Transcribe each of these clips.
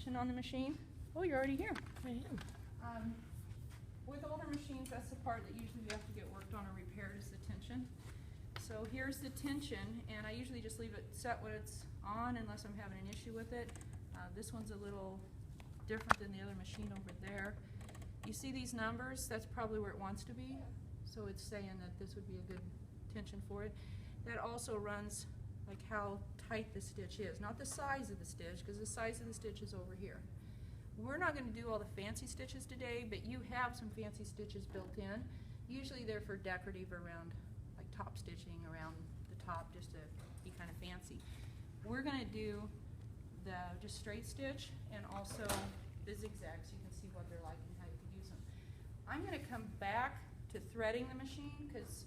tension on the machine. Oh, you're already here. I am. With older machines, that's the part that usually you have to get worked on or repaired is the tension. So here's the tension, and I usually just leave it set when it's on unless I'm having an issue with it. This one's a little different than the other machine over there. You see these numbers? That's probably where it wants to be. So it's saying that this would be a good tension for it. That also runs like how tight the stitch is, not the size of the stitch, because the size of the stitch is over here. We're not going to do all the fancy stitches today, but you have some fancy stitches built in. Usually they're for decorative around, like top stitching around the top, just to be kind of fancy. We're going to do the just straight stitch and also the zigzags. You can see what they're like and how you can use them. I'm going to come back to threading the machine because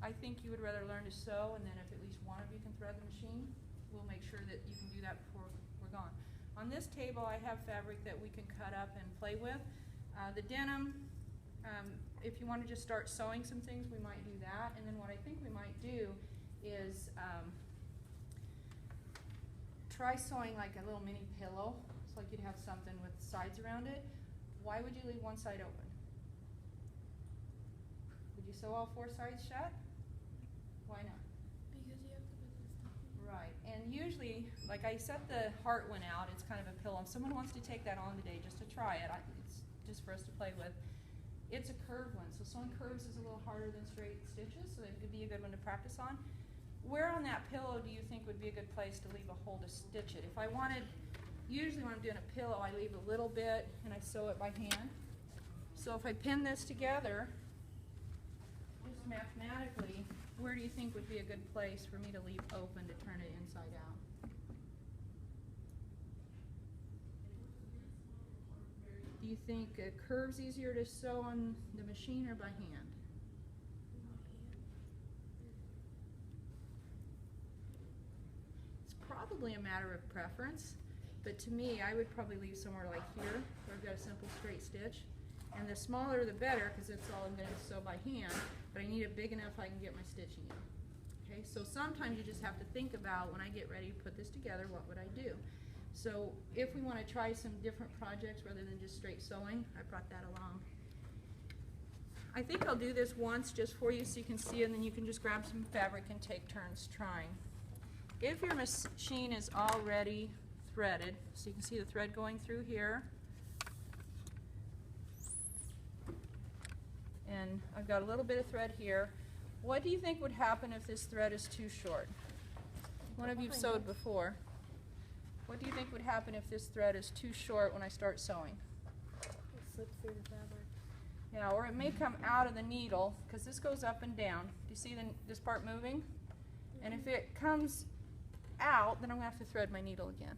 I think you would rather learn to sew, and then if at least one of you can thread the machine, we'll make sure that you can do that before we're gone. On this table I have fabric that we can cut up and play with. The denim, if you want to just start sewing some things, we might do that. And then what I think we might do is try sewing like a little mini pillow. So like you'd have something with sides around it. Why would you leave one side open? Would you sew all four sides shut? Why not? Because you have to put this stuff in. Right, and usually, like I set the heart one out, it's kind of a pillow. If someone wants to take that on today just to try it, it's just for us to play with. It's a curved one, so sewing curves is a little harder than straight stitches, so it could be a good one to practice on. Where on that pillow do you think would be a good place to leave a hole to stitch it? If I wanted, usually when I'm doing a pillow, I leave a little bit and I sew it by hand. So if I pin this together, just mathematically, where do you think would be a good place for me to leave open to turn it inside out? Do you think a curve's easier to sew on the machine or by hand? It's probably a matter of preference, but to me, I would probably leave somewhere like here, where I've got a simple straight stitch. And the smaller the better, because that's all I'm going to sew by hand, but I need it big enough I can get my stitching in. Okay, so sometimes you just have to think about, when I get ready to put this together, what would I do? So if we want to try some different projects rather than just straight sewing, I brought that along. I think I'll do this once just for you so you can see it, and then you can just grab some fabric and take turns trying. If your machine is already threaded, so you can see the thread going through here, and I've got a little bit of thread here. What do you think would happen if this thread is too short? One of you've sewed before. What do you think would happen if this thread is too short when I start sewing? It slips through the fabric. Yeah, or it may come out of the needle because this goes up and down. Do you see this part moving? And if it comes out, then I'm going to have to thread my needle again.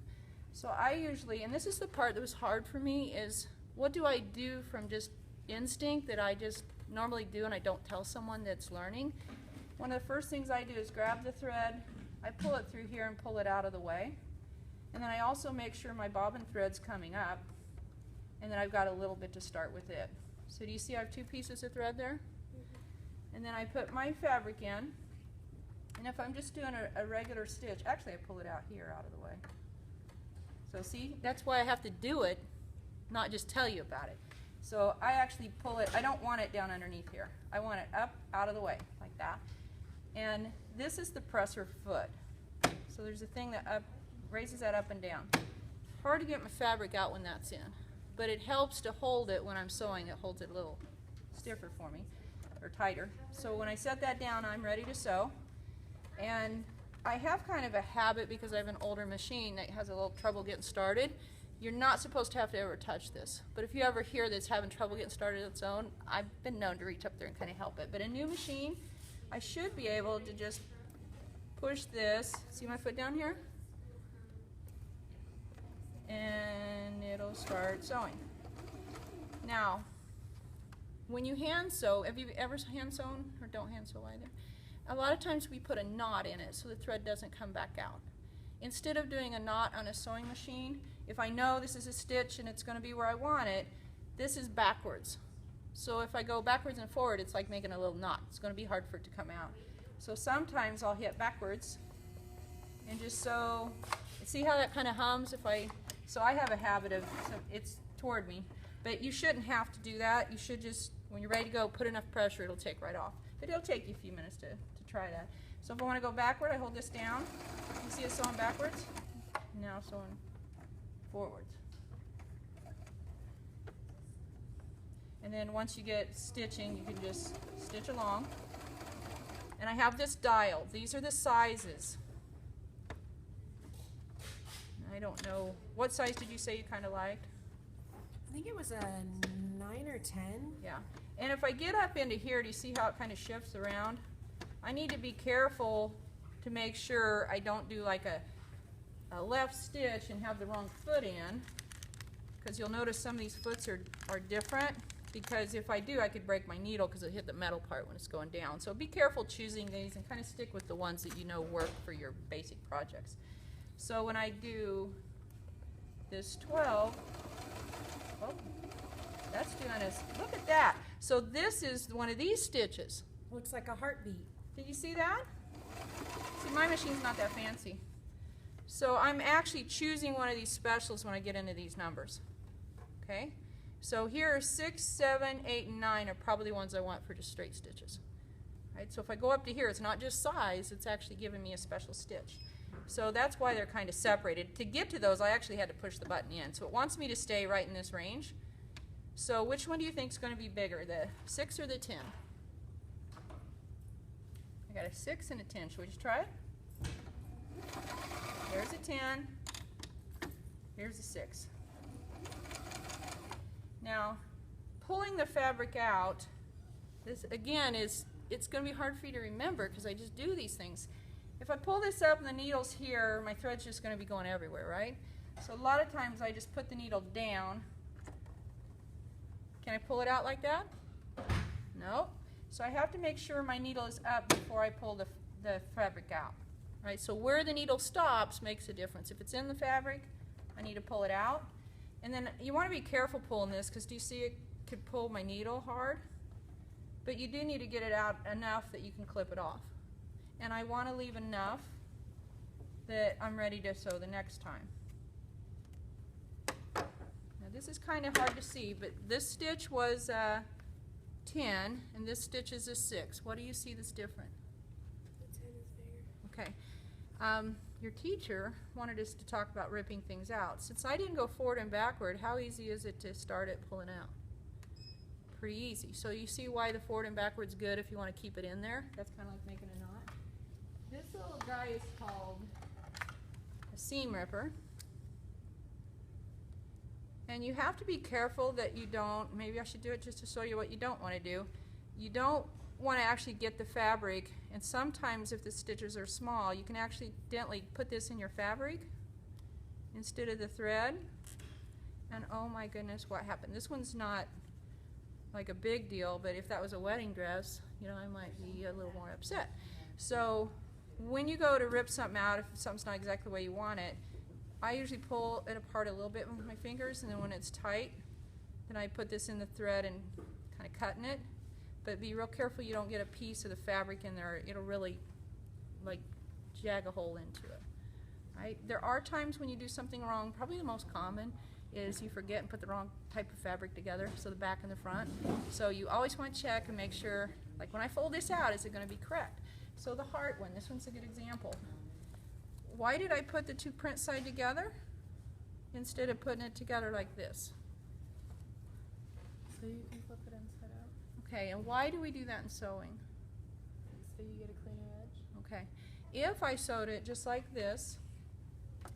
So I usually, and this is the part that was hard for me, is what do I do from just instinct that I just normally do and I don't tell someone that's learning. One of the first things I do is grab the thread, I pull it through here and pull it out of the way, and then I also make sure my bobbin thread's coming up, and then I've got a little bit to start with it. So do you see I have two pieces of thread there? And then I put my fabric in, and if I'm just doing a regular stitch, actually I pull it out here out of the way. So see, that's why I have to do it, not just tell you about it. So I actually pull it, I don't want it down underneath here. I want it up, out of the way, like that. And this is the presser foot. So there's a thing that raises that up and down. Hard to get my fabric out when that's in, but it helps to hold it when I'm sewing. It holds it a little stiffer for me, or tighter. So when I set that down, I'm ready to sew. And I have kind of a habit, because I have an older machine that has a little trouble getting started. You're not supposed to have to ever touch this, but if you ever hear that it's having trouble getting started on its own, I've been known to reach up there and kind of help it. But a new machine, I should be able to just push this, see my foot down here? And it'll start sewing. Now, when you hand sew, have you ever hand sewn or don't hand sew either? A lot of times we put a knot in it so the thread doesn't come back out. Instead of doing a knot on a sewing machine, if I know this is a stitch and it's going to be where I want it, this is backwards. So if I go backwards and forward, it's like making a little knot. It's going to be hard for it to come out. So sometimes I'll hit backwards and just sew. See how that kind of hums if I So I have a habit of, so it's toward me, but you shouldn't have to do that. You should just, when you're ready to go, put enough pressure, it'll take right off. But it'll take you a few minutes to try that. So if I want to go backward, I hold this down. You see it sewing backwards? Now sewing forwards. And then once you get stitching, you can just stitch along. And I have this dial. These are the sizes. I don't know. What size did you say you kind of liked? I think it was a 9 or 10. Yeah. And if I get up into here, do you see how it kind of shifts around? I need to be careful to make sure I don't do like a left stitch and have the wrong foot in, because you'll notice some of these foots are different, because if I do, I could break my needle because it hit the metal part when it's going down. So be careful choosing these and kind of stick with the ones that you know work for your basic projects. So when I do this 12, oh, that's doing us, look at that. So this is one of these stitches. Looks like a heartbeat. Did you see that? See, my machine's not that fancy. So I'm actually choosing one of these specials when I get into these numbers. Okay? So here are 6, 7, 8, and 9 are probably the ones I want for just straight stitches. Right? So if I go up to here, it's not just size, it's actually giving me a special stitch. So that's why they're kind of separated. To get to those, I actually had to push the button in. So it wants me to stay right in this range. So which one do you think is going to be bigger, the 6 or the 10? I got a 6 and a 10. Should we just try it? There's a 10. Here's a 6. Now, pulling the fabric out, this again it's going to be hard for you to remember because I just do these things. If I pull this up and the needle's here, my thread's just going to be going everywhere, right? So a lot of times I just put the needle down. Can I pull it out like that? No. So I have to make sure my needle is up before I pull the fabric out. Right? So where the needle stops makes a difference. If it's in the fabric, I need to pull it out. And then you want to be careful pulling this because do you see it could pull my needle hard? But you do need to get it out enough that you can clip it off. And I want to leave enough that I'm ready to sew the next time. Now this is kind of hard to see, but this stitch was 10 and this stitch is a 6. What do you see that's different? The 10 is bigger. Okay. Your teacher wanted us to talk about ripping things out. Since I didn't go forward and backward, how easy is it to start it pulling out? Pretty easy. So you see why the forward and backward's good if you want to keep it in there? That's kind of like making a knot. This little guy is called a seam ripper. And you have to be careful that you don't, maybe I should do it just to show you what you don't want to do. You don't want to actually get the fabric, and sometimes if the stitches are small, you can actually gently put this in your fabric instead of the thread. And oh my goodness, what happened? This one's not like a big deal, but if that was a wedding dress, you know, I might be a little more upset. So when you go to rip something out, if something's not exactly the way you want it, I usually pull it apart a little bit with my fingers, and then when it's tight, then I put this in the thread and kind of cutting it. But be real careful you don't get a piece of the fabric in there. It'll really like jag a hole into it. Right? There are times when you do something wrong. Probably the most common is you forget and put the wrong type of fabric together, so the back and the front. So you always want to check and make sure, like when I fold this out, is it going to be correct? So the heart one, this one's a good example. Why did I put the two print side together instead of putting it together like this? So you can flip it inside out. Okay, and why do we do that in sewing? So you get a cleaner edge. Okay, if I sewed it just like this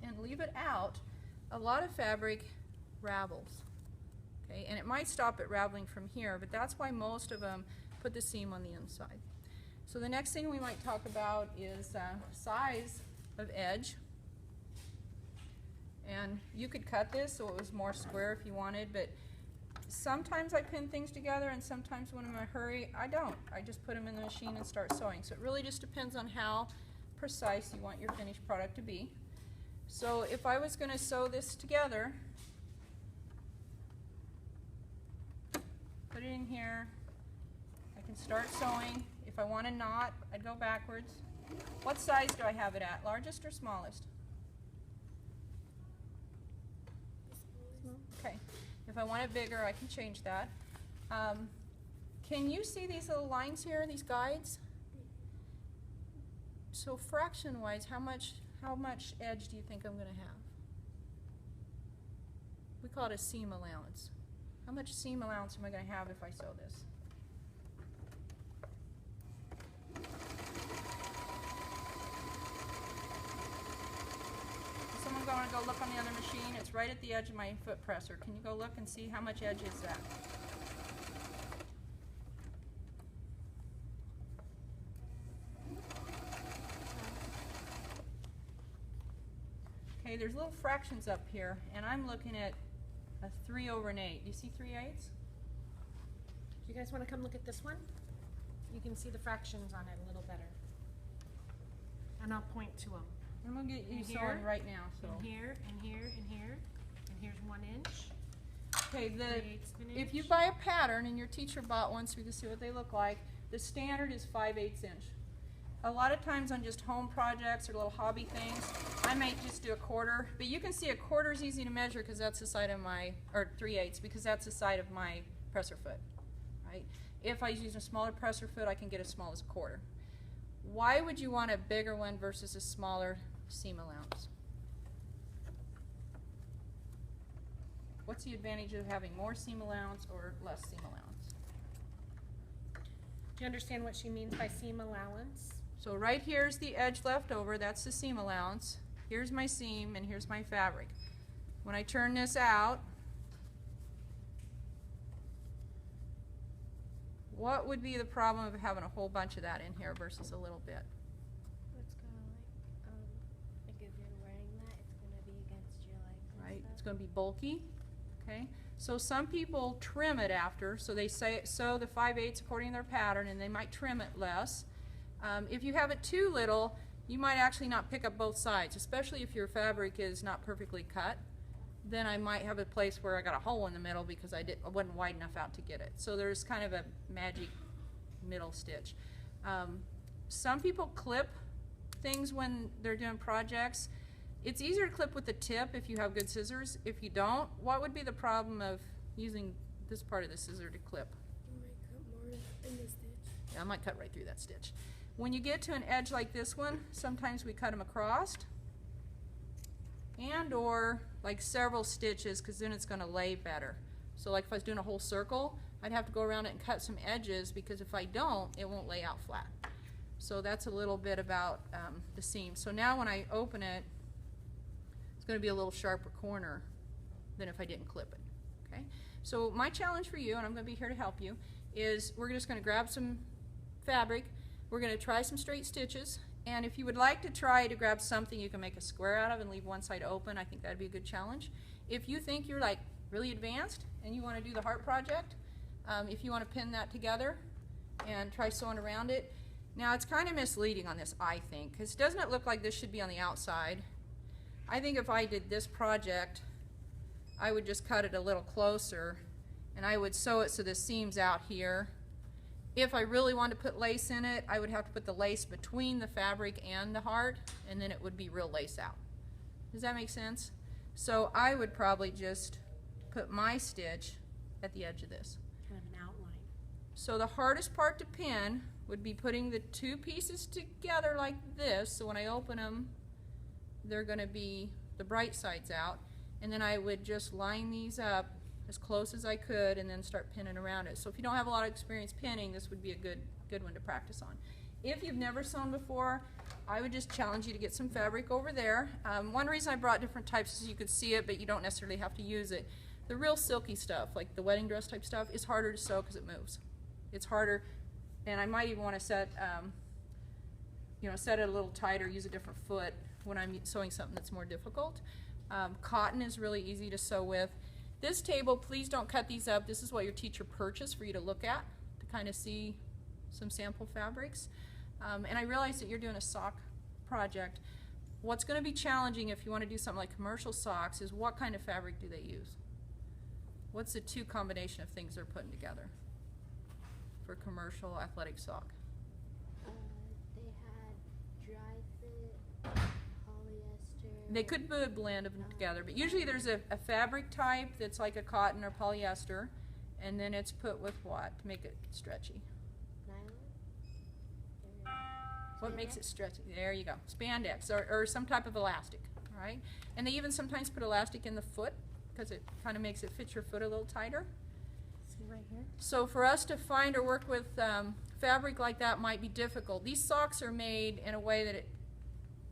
and leave it out, a lot of fabric ravels. Okay, and it might stop it raveling from here, but that's why most of them put the seam on the inside. So the next thing we might talk about is size of edge. And you could cut this so it was more square if you wanted, but sometimes I pin things together and sometimes when I'm in a hurry, I don't. I just put them in the machine and start sewing. So it really just depends on how precise you want your finished product to be. So if I was going to sew this together, put it in here, I can start sewing. If I want a knot, I'd go backwards. What size do I have it at? Largest or smallest? I want it bigger, I can change that. Can you see these little lines here, these guides? So fraction-wise, how much edge do you think I'm going to have? We call it a seam allowance. How much seam allowance am I going to have if I sew this? Is someone going to go look on the other machine? It's right at the edge of my foot presser. Can you go look and see how much edge is that? Okay, there's little fractions up here, and I'm looking at a 3/8. Do you see 3/8? You guys want to come look at this one? You can see the fractions on it a little better. And I'll point to them. I'm going to get you And sewing here, right now. So. And here, and here, and here. And here's 1 inch. Okay, 3/8 of an if you inch. buy a pattern and your teacher bought one so you can see what they look like, the standard is 5/8 inch. A lot of times on just home projects or little hobby things, I might just do a 1/4, but you can see a 1/4 is easy to measure because that's the side of my, or 3/8 because that's the side of my presser foot, right? If I use a smaller presser foot, I can get as small as a 1/4. Why would you want a bigger one versus a smaller seam allowance? What's the advantage of having more seam allowance or less seam allowance? Do you understand what she means by seam allowance? So right here's the edge left over, that's the seam allowance. Here's my seam and here's my fabric. When I turn this out, what would be the problem of having a whole bunch of that in here versus a little bit? It's kind of like if you're wearing that, it's going to be against your legs and Right? stuff. It's going to be bulky. Okay? So some people trim it after, so they sew the 5/8 according to their pattern, and they might trim it less. If you have it too little, you might actually not pick up both sides, especially if your fabric is not perfectly cut. Then I might have a place where I got a hole in the middle because I wasn't wide enough out to get it. So there's kind of a magic middle stitch. Some people clip things when they're doing projects. It's easier to clip with the tip if you have good scissors. If you don't, what would be the problem of using this part of the scissor to clip? You might cut more in the stitch. Yeah, I might cut right through that stitch. When you get to an edge like this one, sometimes we cut them across and or like several stitches because then it's going to lay better. So like if I was doing a whole circle, I'd have to go around it and cut some edges because if I don't, it won't lay out flat. So that's a little bit about the seam. So now when I open it, it's going to be a little sharper corner than if I didn't clip it. Okay? So my challenge for you, and I'm going to be here to help you, is we're just going to grab some fabric. We're going to try some straight stitches, and if you would like to try to grab something you can make a square out of and leave one side open, I think that'd be a good challenge. If you think you're like really advanced and you want to do the heart project, if you want to pin that together and try sewing around it. Now it's kind of misleading on this, I think, because doesn't it look like this should be on the outside? I think if I did this project, I would just cut it a little closer and I would sew it so the seam's out here. If I really wanted to put lace in it, I would have to put the lace between the fabric and the heart, and then it would be real lace out. Does that make sense? So I would probably just put my stitch at the edge of this. Kind of an outline. So the hardest part to pin would be putting the two pieces together like this, so when I open them, they're going to be the bright sides out, and then I would just line these up as close as I could and then start pinning around it. So if you don't have a lot of experience pinning, this would be a good one to practice on. If you've never sewn before, I would just challenge you to get some fabric over there. One reason I brought different types is you could see it, but you don't necessarily have to use it. The real silky stuff, like the wedding dress type stuff, is harder to sew because it moves. It's harder, and I might even want to set it a little tighter, use a different foot when I'm sewing something that's more difficult. Cotton is really easy to sew with. This table, please don't cut these up. This is what your teacher purchased for you to look at, to kind of see some sample fabrics. And I realize that you're doing a sock project. What's going to be challenging if you want to do something like commercial socks is what kind of fabric do they use? What's the two combination of things they're putting together for commercial athletic sock? They had dry fit, polyester, They could be a blend of them together, but usually there's a fabric type that's like a cotton or polyester, and then it's put with what to make it stretchy? Nylon? What makes it stretchy? There you go. Spandex or some type of elastic, all right? And they even sometimes put elastic in the foot because it kind of makes it fit your foot a little tighter. See right here? So for us to find or work with fabric like that might be difficult. These socks are made in a way that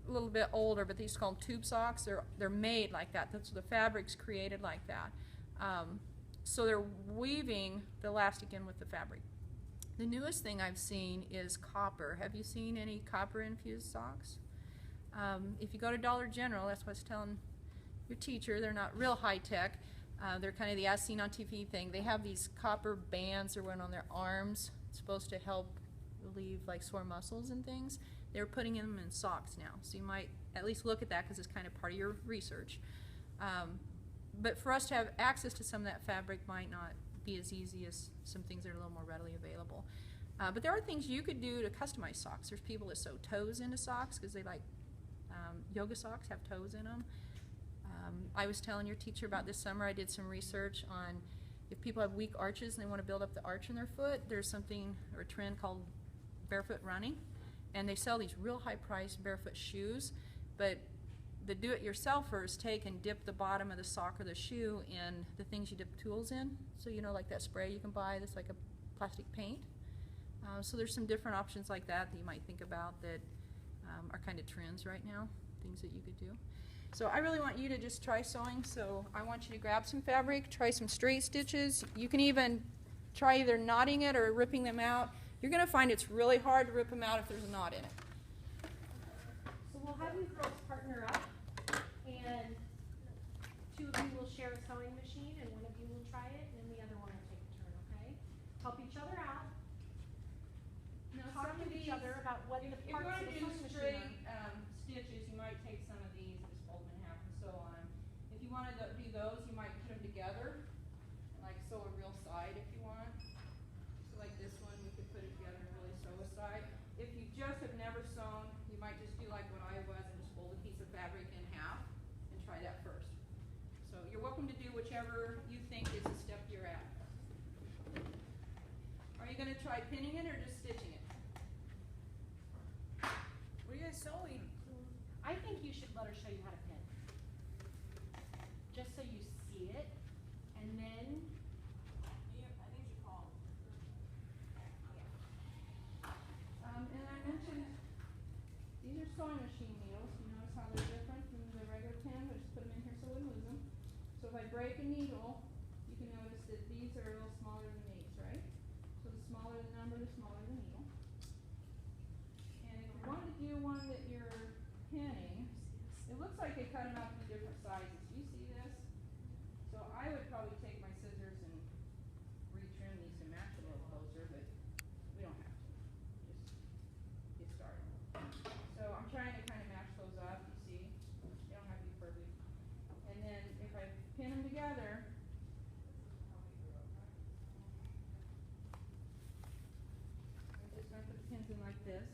a little bit older, but these are called tube socks. They're made like that. That's the fabric's created like that. So they're weaving the elastic in with the fabric. The newest thing I've seen is copper. Have you seen any copper infused socks? If you go to Dollar General, that's what I was telling your teacher, they're not real high tech. They're kind of the as seen on TV thing. They have these copper bands that run on their arms. It's supposed to help relieve like sore muscles and things. They're putting them in socks now, so you might at least look at that because it's kind of part of your research. But for us to have access to some of that fabric might not be as easy as some things that are a little more readily available. But there are things you could do to customize socks. There's people that sew toes into socks because they like yoga socks have toes in them. I was telling your teacher about this summer, I did some research on if people have weak arches and they want to build up the arch in their foot, there's something or a trend called barefoot running. And they sell these real high priced barefoot shoes, but the do-it-yourselfers take and dip the bottom of the sock or the shoe in the things you dip tools in. So you know, like that spray you can buy that's like a plastic paint. So there's some different options like that that you might think about that are kind of trends right now, things that you could do. So I really want you to just try sewing. So I want you to grab some fabric, try some straight stitches. You can even try either knotting it or ripping them out. You're going to find it's really hard to rip them out if there's a knot in it. So we'll have you girls partner up, and two of you will share a sewing machine, and one of you will try it, and the other one will take a turn, okay? Help each other out. Now, Talk some to of each these, other about what the if you parts want of to the do sewing machine straight are. stitches, you might take some of these, just fold them in half and sew on them. If you wanted to do those, you might put them together and like sew a real side if you want. So like this one, you could put it together and really sew a side. If you just have never sewn, you might just do like what I was and just fold a piece of fabric in half and try that first. So you're welcome to do whichever you think is the step you're at. Are you going to try pinning it or just stitching it? What are you guys sewing? I think you should let her show you how to pin. Just so you see it, and then I think you call. And I mentioned, these are sewing machine needles. You notice how they're different from the regular pin, but just put them in here so we lose them. So if I break a needle, you can notice that these are a little smaller than these, right? So the smaller the number, the smaller the needle. And if you wanted to do one that you're pinning, it looks like they cut them out to be different sizes. Do you see this? So I would probably take my scissors and retrim these to match a little closer, but we don't have to. Just get started. So I'm trying to kind of match those up, you see? They don't have to be perfect. And then if I pin them together, I'm just going to put the pins in like this.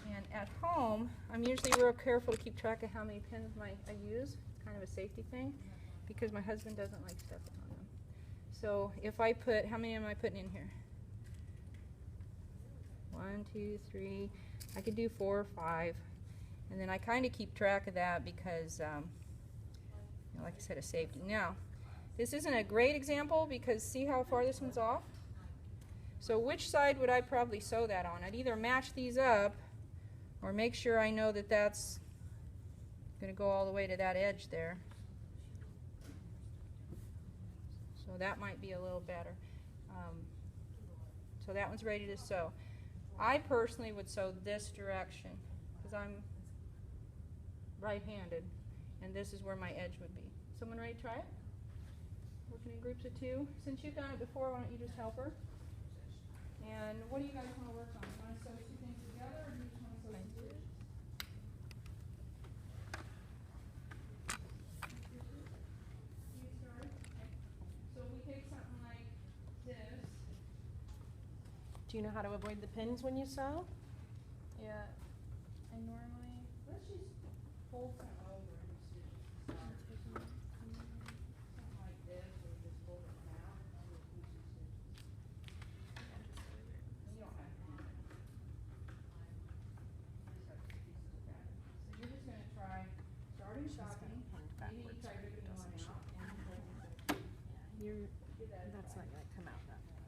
And at home, I'm usually real careful to keep track of how many pins I use. It's kind of a safety thing because my husband doesn't like stepping on them. So if I put, how many am I putting in here? 1, 2, 3, I could do 4 or 5. And then I kind of keep track of that because, you know, like I said, a safety. Now, this isn't a great example because see how far this one's off? So which side would I probably sew that on? I'd either match these up or make sure I know that that's going to go all the way to that edge there. So that might be a little better. So that one's ready to sew. I personally would sew this direction because I'm right-handed and this is where my edge would be. Someone ready to try it? Working in groups of 2. Since you've done it before, why don't you just help her? And what do you guys want to work on? You want to sew 2 things together or do you just want to sew 2 stitches? So if we take something like this, do you know how to avoid the pins when you sew? yeah, I normally, let's just fold some over and That's not gonna come out that way.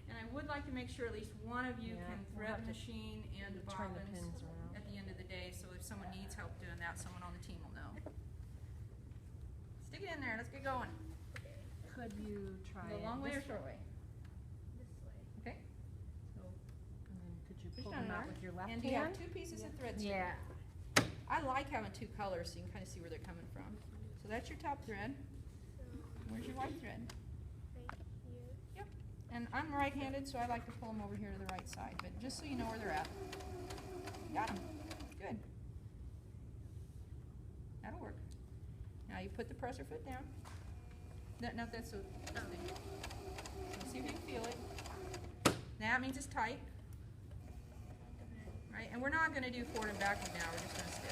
And I would like to make sure at least one of you Yeah, can we'll thread have the to machine and the turn the bobbins pins around. at the end of the day, so if someone needs help doing that, someone on the team will know. Stick it in there, let's get going. Could you try Go it long way or this short way? This way. Okay. So And then could you push pull down them out there. with your left And hand? you have two pieces of thread. Yeah. I like having two colors so you can kind of see where they're coming from. So that's your top thread. So, Where's your white thread? right here. Yep. And I'm right-handed, so I like to pull them over here to the right side, but just so you know where they're at. Got them. Good. That'll work. Now you put the presser foot down. No, that's a thing. So see if you can feel it. Now that means it's tight. Right, and we're not going to do forward and backward now, we're just going to stitch.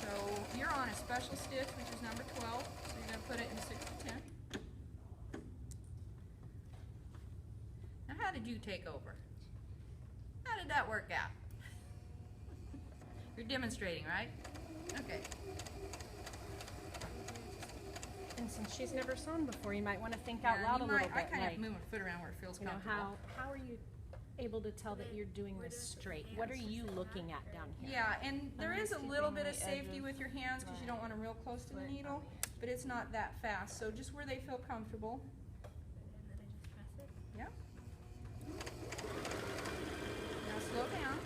So you're on a special stitch, which is number 12, so you're going to put it in 6 to 10. Now how did you take over? How did that work out? You're demonstrating, right? Okay. And since she's never sewn before, you might want to think out And loud a you little might, bit. I kind like, of move my foot around where it feels you know, comfortable. how are you able to tell that you're doing this straight? What are you looking at down here? Yeah, and there is a just little keeping bit of the edge safety of with your hands because you don't want them real close to the foot. needle, but it's not that fast. So just where they feel comfortable. And then I just press it. Yep. Now slow down.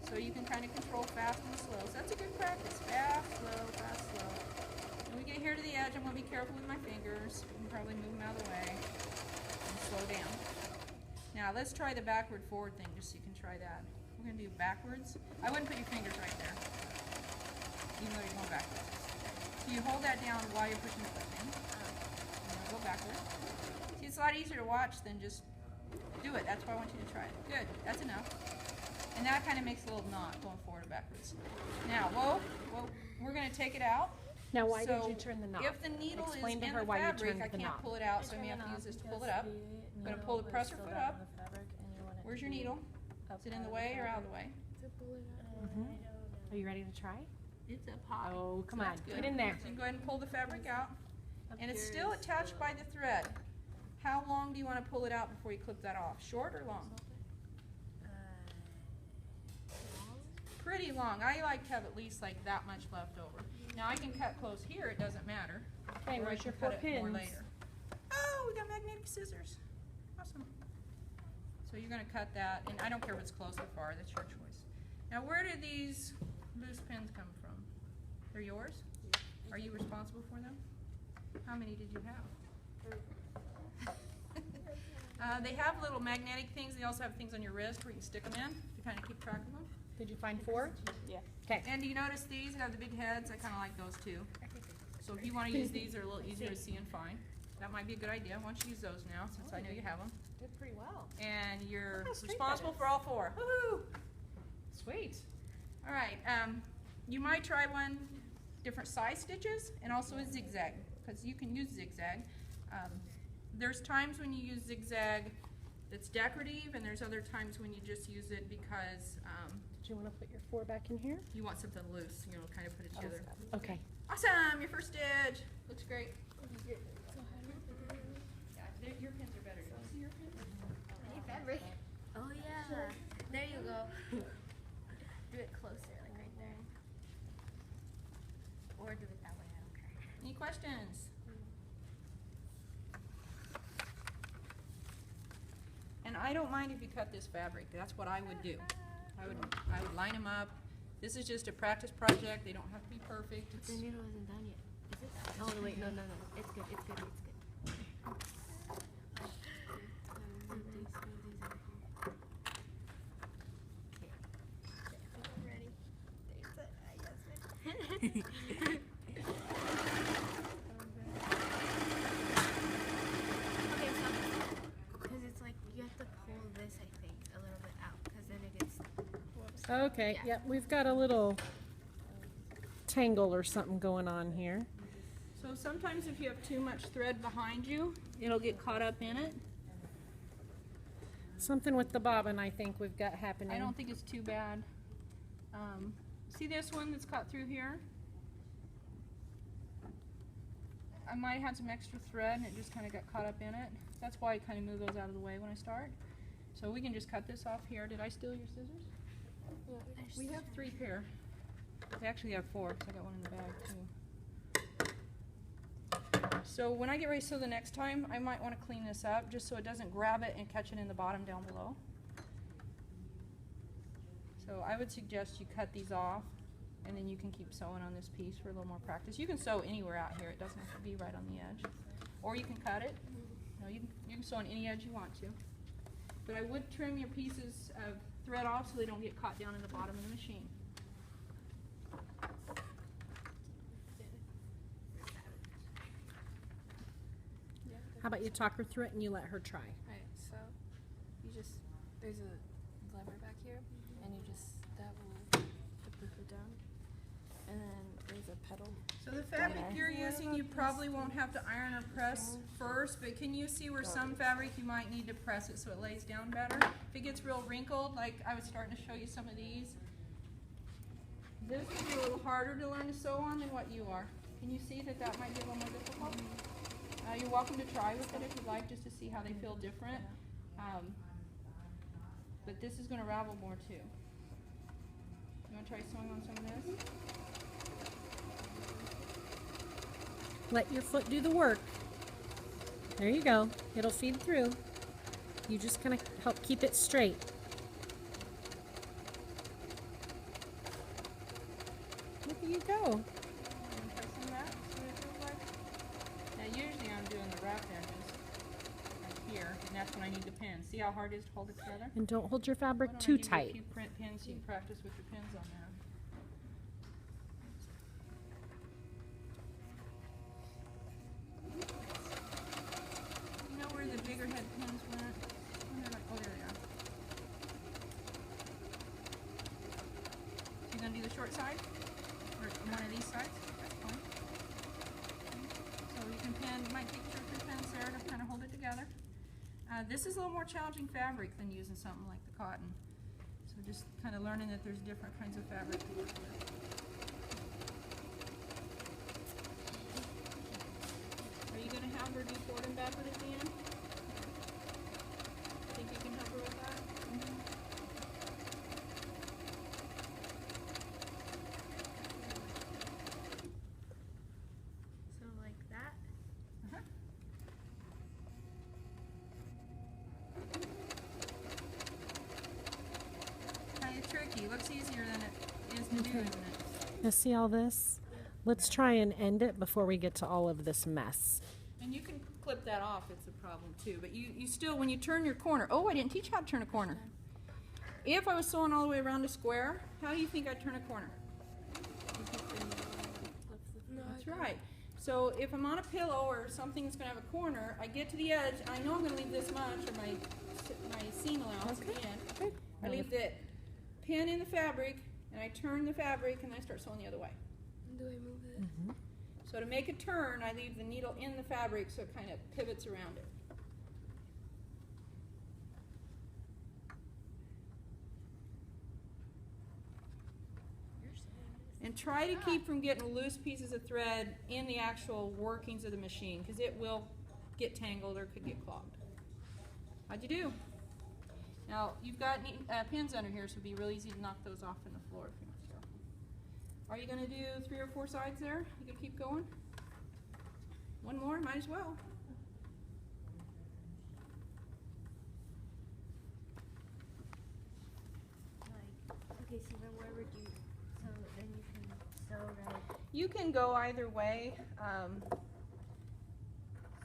So you can kind of control fast and slow. So that's a good practice. Fast, slow, fast, slow. When we get here to the edge, I'm going to be careful with my fingers. You can probably move them out of the way. And slow down. Now let's try the backward forward thing just so you can try that. We're going to do backwards. I wouldn't put your fingers right there, even though you're going backwards. So you hold that down while you're pushing the foot in. And then go backward. See, it's a lot easier to watch than just do it. That's why I want you to try it. Good. That's enough. And that kind of makes a little knot going forward and backwards. Now, we're going to take it out. Now, why So did you turn the knot? if the needle Explain is to in her the why you fabric, turned I the can't knot. pull it out, so I'm going to have to use this to pull it up. I'm going to pull the presser foot up. Where's your needle? Is it in the way or out of the way? To pull it out. Mhm. I don't know. Are you ready to try? It's up high. Oh, come So on, that's get good. in there. So you can go ahead and pull the fabric out. Up And it's here still is attached the- by the thread. How long do you want to pull it out before you clip that off? Short or long? Long? Pretty long. I like to have at least like that much left over. Now I can cut close here, it doesn't matter. Okay, Or I where's can your 4 cut it more pins? later. Oh, we got magnetic scissors. Awesome. So you're going to cut that, and I don't care if it's close or far, that's your choice. Now where did these loose pins come from? They're yours? Are you responsible for them? How many did you have? They have little magnetic things. They also have things on your wrist where you can stick them in to kind of keep track of them. Did you find 4? Yeah. Okay. And do you notice these have the big heads? I kind of like those too. So if you want to use these, they're a little easier to see and find. That might be a good idea. Why don't you use those now, since I know you have them. Did pretty well. And you're Look how straight responsible that for all 4. Woohoo! Sweet. All right. You might try one different size stitches and also a zigzag, because you can use zigzag. There's times when you use zigzag that's decorative, and there's other times when you just use it because Did you want to put your 4 back in here? you want something loose, you know, kind of put it together. Okay. Awesome! Your first stitch. Looks great. So how do you put it in? Yeah, your pins are better. Do you see your pins? I need fabric. Oh yeah. There you go. Do it closer, like right there. Or do it that way, I don't care. Any questions? And I don't mind if you cut this fabric. That's what I would do. I would line them up. This is just a practice project. They don't have to be perfect. The It's, needle isn't done yet. Is it? Oh wait, no. It's good, it's good, it's good. I'm ready. There's it. Okay, so, because it's like, you have to pull this, I think, a little bit out, because then it gets, whoops. Okay, Yeah. yep, we've got a little tangle or something going on here. so sometimes if you have too much thread behind you, it'll get caught up in it. Something with the bobbin I think we've got happening. I don't think it's too bad. See this one that's cut through here? I might have had some extra thread and it just kind of got caught up in it. That's why I kind of move those out of the way when I start. So we can just cut this off here. Did I steal your scissors? We have 3 pair. We actually have 4 because I got one in the bag too. So when I get ready to sew the next time, I might want to clean this up just so it doesn't grab it and catch it in the bottom down below. So I would suggest you cut these off and then you can keep sewing on this piece for a little more practice. You can sew anywhere out here. It doesn't have to be right on the edge. Or you can cut it. No, you can sew on any edge you want to. But I would trim your pieces of thread off so they don't get caught down in the bottom of the machine. How about you talk her through it and you let her try? Alright, so you just, there's a lever back here, and you just, that will put it down. And then there's a pedal. So the fabric you're using, you probably won't have to iron or press first, but can you see where some fabric you might need to press it so it lays down better? If it gets real wrinkled, like I was starting to show you some of these, this would be a little harder to learn to sew on than what you are. Can you see that that might be a little more difficult? You're welcome to try with it if you'd like, just to see how they feel different. But this is going to ravel more too. You want to try sewing on some of this? Let your foot do the work. There you go. It'll feed through. You just kind of help keep it straight. Look at you go. Usually I'm doing the rough edges right here, and that's when I need the pins. See how hard it is to hold it together? And don't hold your fabric Why don't I too give you tight. a few print pins so you can practice with your pins on that. You know where the bigger head pins went? Oh, there they are. So you're going to do the short side? Or one of these sides? That's fine. So you can pin, you might take 2 or 3 pins there to kind of hold it together. This is a little more challenging fabric than using something like the cotton. So just kind of learning that there's different kinds of fabric to work with. Are you going to have her do forward and backward at the end? Think you can help her with that? So like that. Uh-huh. Kind of tricky. Looks easier than it is to do, Okay. isn't it? Now see all this? Let's try and end it before we get to all of this mess. And you can clip that off, it's a problem too. But you still, when you turn your corner, oh, I didn't teach you how to turn a corner. If I was sewing all the way around a square, how do you think I'd turn a corner? That's right. So if I'm on a pillow or something that's going to have a corner, I get to the edge, and I know I'm going to leave this much, or my seam allowance at the end. Okay. I leave the pin in the fabric, and I turn the fabric, and I start sewing the other way. Do I move it? Mhm. So to make a turn, I leave the needle in the fabric so it kind of pivots around it. And try to keep from getting loose pieces of thread in the actual workings of the machine, because it will get tangled or could get clogged. How'd you do? Now, you've got pins under here, so it'd be real easy to knock those off in the floor if you're not careful. Are you going to do 3 or 4 sides there? You can keep going? One more, might as well. Like, okay, so then where would you, so then you can sew right, You can go either way. so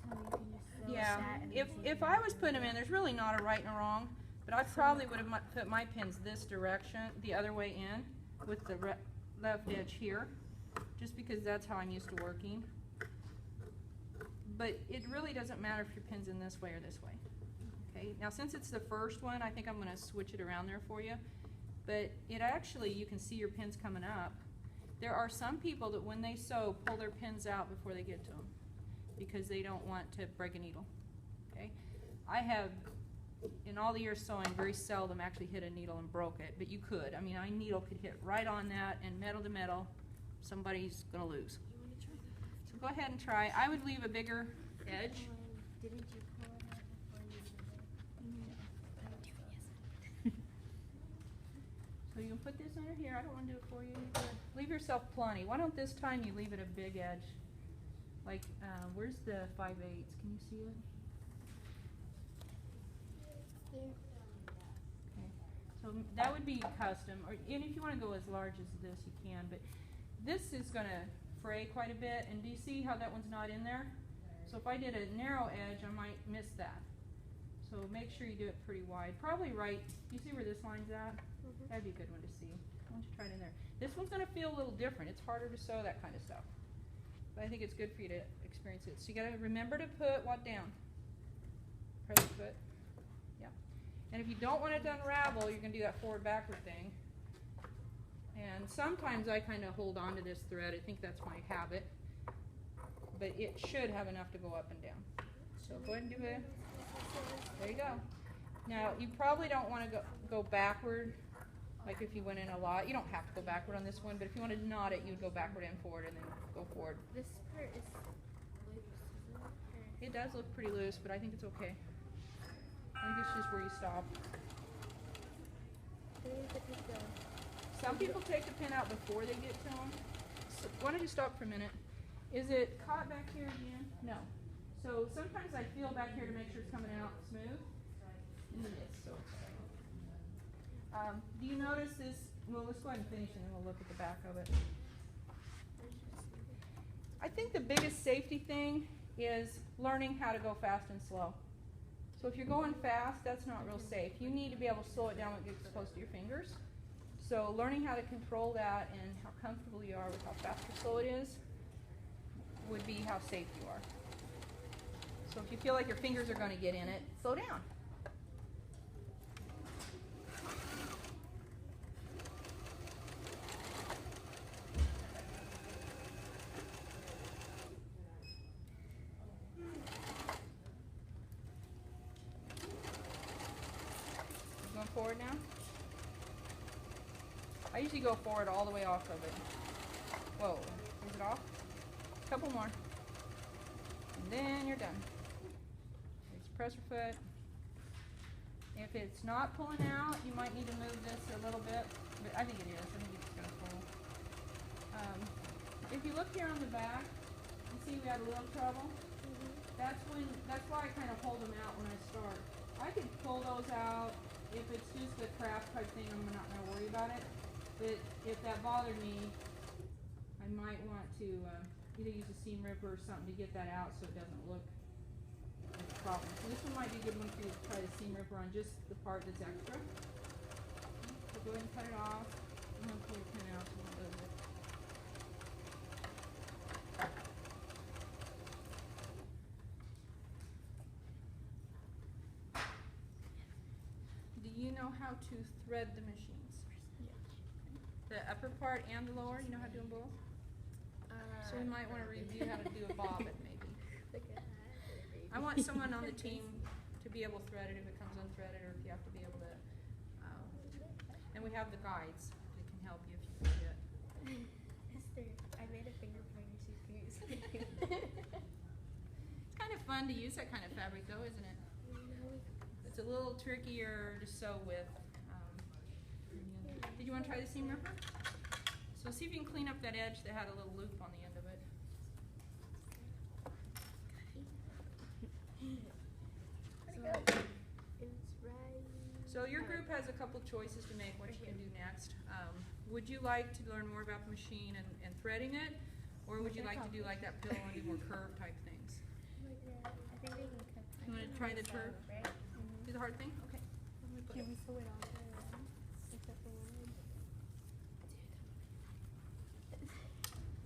you can just sew Yeah, that and if I was putting them in, there's really not a right and a wrong, but I probably would have put my pins this direction, the other way in, with the left edge here, just because that's how I'm used to working. But it really doesn't matter if your pin's in this way or this way. Okay, now since it's the first one, I think I'm going to switch it around there for you. But it actually, you can see your pins coming up. There are some people that when they sew, pull their pins out before they get to them, because they don't want to break a needle. Okay, I have, in all the years sewing, very seldom actually hit a needle and broke it, but you could. I mean, a needle could hit right on that, and metal to metal, somebody's going to lose. you want to try that? So go ahead and try. I would leave a bigger edge. Didn't you pull it out before you did it? So you can put this under here. I don't want to do it for you. Leave yourself plenty. Why don't this time you leave it a big edge? Like, where's the 5/8? Can you see it? Okay. So that would be custom, and if you want to go as large as this, you can. But this is going to fray quite a bit. And do you see how that one's not in there? So if I did a narrow edge, I might miss that. So make sure you do it pretty wide. Probably right. Do you see where this line's at? That'd be a good one to see. Why don't you try it in there? This one's going to feel a little different. It's harder to sew, that kind of stuff. But I think it's good for you to experience it. So you got to remember to put what down? Present foot. Yeah. And if you don't want it to unravel, you're going to do that forward-backward thing. And sometimes I kind of hold on to this thread. I think that's my habit. But it should have enough to go up and down. So go ahead and do it. There you go. Now, you probably don't want to go backward, like if you went in a lot. You don't have to go backward on this one, but if you wanted to knot it, you would go backward and forward and then go forward. This part is loose, isn't it? It does look pretty loose, but I think it's okay. I think it's just where you stop. Some people take the pin out before they get to them. So why don't you stop for a minute? Is it caught back here again? No. So sometimes I feel back here to make sure it's coming out smooth. And it is. So. Do you notice this? Well, let's go ahead and finish and then we'll look at the back of it. I think the biggest safety thing is learning how to go fast and slow. So if you're going fast, that's not real safe. You need to be able to slow it down when it gets close to your fingers. So learning how to control that and how comfortable you are with how fast or slow it is would be how safe you are. So if you feel like your fingers are going to get in it, slow down. Going forward now? I usually go forward all the way off of it. Whoa, is it off? A couple more. And then you're done. It's pressure foot. If it's not pulling out, you might need to move this a little bit. But I think it is. I think it's going to pull. If you look here on the back, you see we had a little trouble. That's why I kind of hold them out when I start. I could pull those out. If it's just a craft type thing, I'm not going to worry about it. But if that bothered me, I might want to either use a seam ripper or something to get that out so it doesn't look like a problem. So this one might be a good one for you to try the seam ripper on just the part that's extra. So go ahead and cut it off. I'm going to pull the pin out so it does it. Do you know how to thread the machines? The upper part and the lower, you know how to do them both? So we might want to review how to do a bobbin maybe. I want someone on the team to be able to thread it if it comes unthreaded or if you have to be able to, and we have the guides that can help you if you forget. Esther, I made a finger pointer so you can use it. It's kind of fun to use that kind of fabric though, isn't it? It's a little trickier to sew with. Did you want to try the seam ripper? So see if you can clean up that edge that had a little loop on the end of it. So your group has a couple choices to make what you can do next. Would you like to learn more about the machine and threading it? Or would you like to do like that pillow and do more curve type things? I think we can cut. You want to try the curve? Right? Do the hard thing? Okay. Can we sew it all around? Except for one.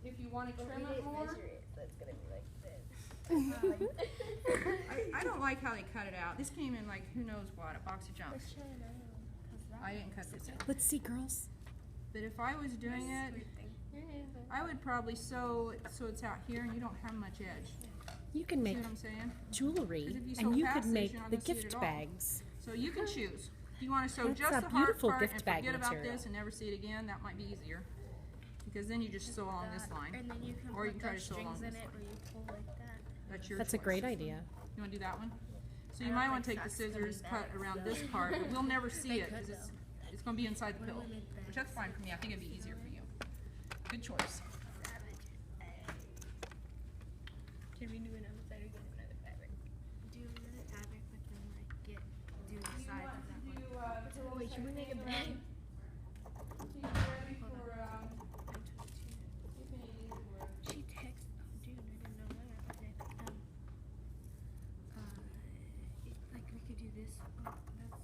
If you want to trim it more. So it's gonna be like this. I don't like how they cut it out. This came in like who knows what, a box of junk. Let's try it out. I didn't cut this out. Let's see, girls. But if I was doing it, I would probably sew it so it's out here and you don't have much edge. You can See make what I'm saying? jewelry, 'Cause if you sew and you past could this, make you're not the gonna see it gift at all. bags. So you can choose. If you want to sew That's just a the hard beautiful part gift and bag forget about material. this and never see it again, that might be easier. because then you just sew along this line. And then you can Or you put can try those to sew along strings in this it, line. or you pull like that. That's your That's a choice. great idea. You want to do that one? So I you don't might want to think take the socks coming scissors, cut back, around so- this part, but we'll never see They it could, because though. it's going to be inside the What pillow, do we make which that? that's fine for me. I think it'd be easier for you. Good choice. Should we do another side or get another fabric? Do another fabric, but then like do the sides of that one. Wait, should we make a bag? She texted. Oh, dude, I didn't know that. Okay. Like we could do this. Oh, that's not.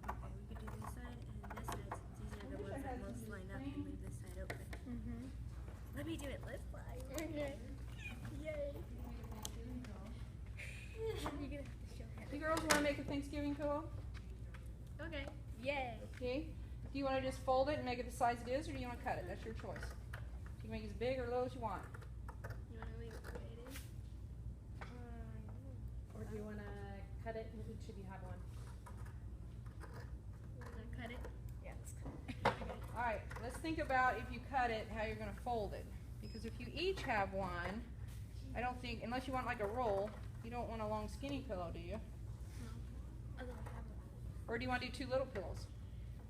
Okay, we could do this side and this side. Since these are the ones that most line up, and leave this side open. Let me do it this side. Okay. Yay. You're gonna have to show You her. girls want to make a Thanksgiving pillow? Okay. Yay. Okay. Do you want to just fold it and make it the size it is, or do you want to cut it? That's your choice. You can make it as big or little as you want. You wanna leave it the way it is? Or do you want to cut it and each of you have one? Wanna cut it? Yes. All right. Let's think about if you cut it, how you're going to fold it. Because if you each have one, I don't think, unless you want like a roll, you don't want a long skinny pillow, do you? No. I don't have one. Or do you want to do two little pillows?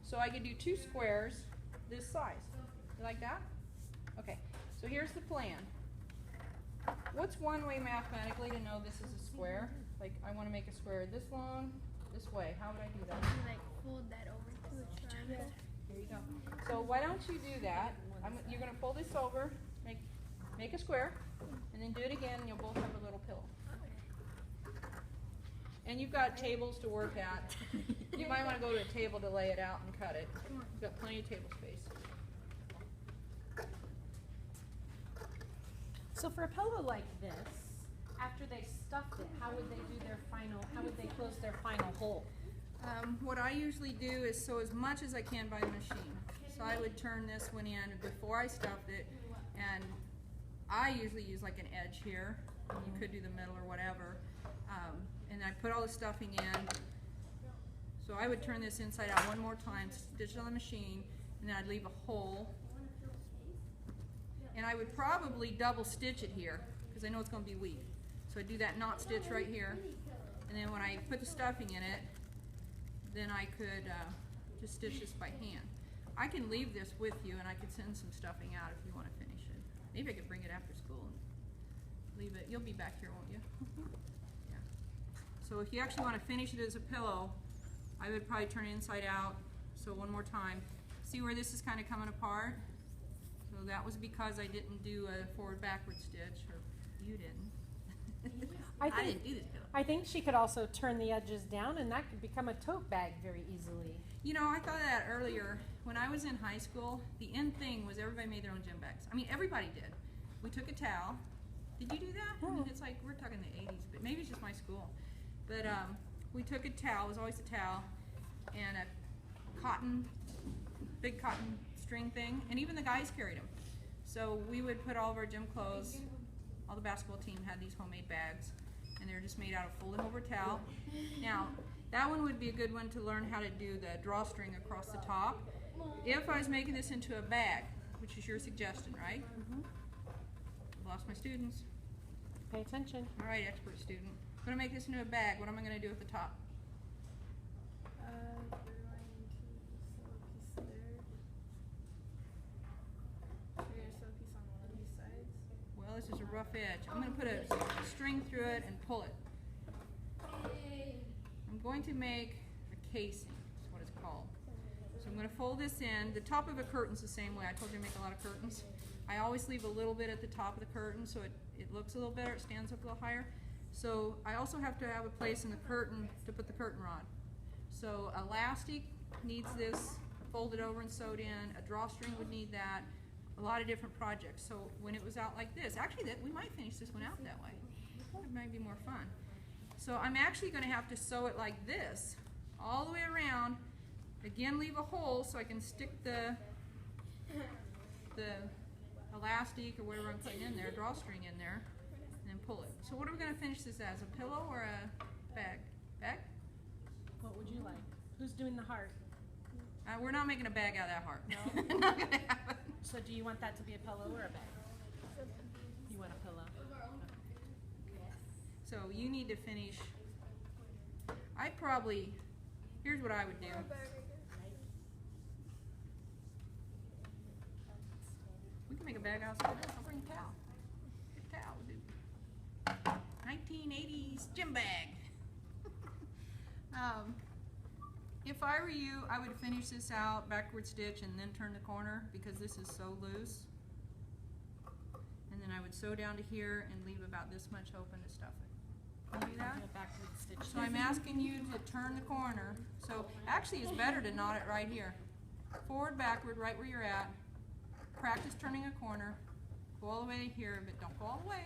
So I could do two squares this size. You like that? Okay, so here's the plan. What's one way mathematically to know this is a square? Like I want to make a square this long, this way. How would I do that? You like fold that over to a triangle. Here you go. So why don't you do that? You're going to fold this over, make a square, and then do it again and you'll both have a little pillow. And you've got tables to work at. You might want to go to a table to lay it out and cut it. You've got plenty of table space. So for a pillow like this, after they stuffed it, how would they close their final hole? What I usually do is sew as much as I can by the machine. So I would turn this one in before I stuffed it, and I usually use like an edge here. You could do the middle or whatever. And I put all the stuffing in. So I would turn this inside out one more time, stitch it on the machine, and then I'd leave a hole. And I would probably double stitch it here, because I know it's going to be weak. So I'd do that knot stitch right here. And then when I put the stuffing in it, then I could just stitch this by hand. I can leave this with you, and I could send some stuffing out if you want to finish it. Maybe I could bring it after school and leave it. You'll be back here, won't you? Yeah. So if you actually want to finish it as a pillow, I would probably turn it inside out. So one more time. See where this is kind of coming apart? So that was because I didn't do a forward-backward stitch, or you didn't. I I think- didn't do this pillow. I think she could also turn the edges down and that could become a tote bag very easily. You know, I thought of that earlier. When I was in high school, the end thing was everybody made their own gym bags. I mean, everybody did. We took a towel. Did you do that? I mean, it's like, we're talking the 80s, but maybe it's just my school. But we took a towel, it was always a towel, and a cotton, big cotton string thing, and even the guys carried them. So we would put all of our gym clothes, all the basketball team had these homemade bags, and they're just made out of folding over towel. Now, that one would be a good one to learn how to do the drawstring across the top. If I was making this into a bag, which is your suggestion, right? I've lost my students. Pay attention. All right, expert student. I'm gonna make this into a bag. What am I gonna do at the top? You're going to sew a piece there. You're gonna sew a piece on one of these sides. Well, this is a rough edge. I'm gonna put a string through it and pull it. I'm going to make a casing, is what it's called. So I'm gonna fold this in. The top of a curtain's the same way. I told you to make a lot of curtains. I always leave a little bit at the top of the curtain so it looks a little better, it stands up a little higher. So I also have to have a place in the curtain to put the curtain rod. So elastic needs this folded over and sewed in. A drawstring would need that. A lot of different projects. So when it was out like this, actually we might finish this one out that way. It might be more fun. So I'm actually going to have to sew it like this, all the way around. Again, leave a hole so I can stick the elastic or whatever I'm putting in there, drawstring in there, and then pull it. So what are we going to finish this as, a pillow or a bag? Bag? What would you like? Who's doing the heart? We're not making a bag out of that heart. No. Not gonna happen. So do you want that to be a pillow or a bag? You want a pillow? So you need to finish. Here's what I would do. We can make a bag out of this. I'll bring a towel. Get a towel. We'll do 1980s gym bag. If I were you, I would finish this out, backward stitch, and then turn the corner because this is so loose. And then I would sew down to here and leave about this much open to stuff it. Can you do that? A backward stitch. So I'm asking you to turn the corner. So actually it's better to knot it right here. Forward, backward, right where you're at. Practice turning a corner. Go all the way to here, but don't go all the way.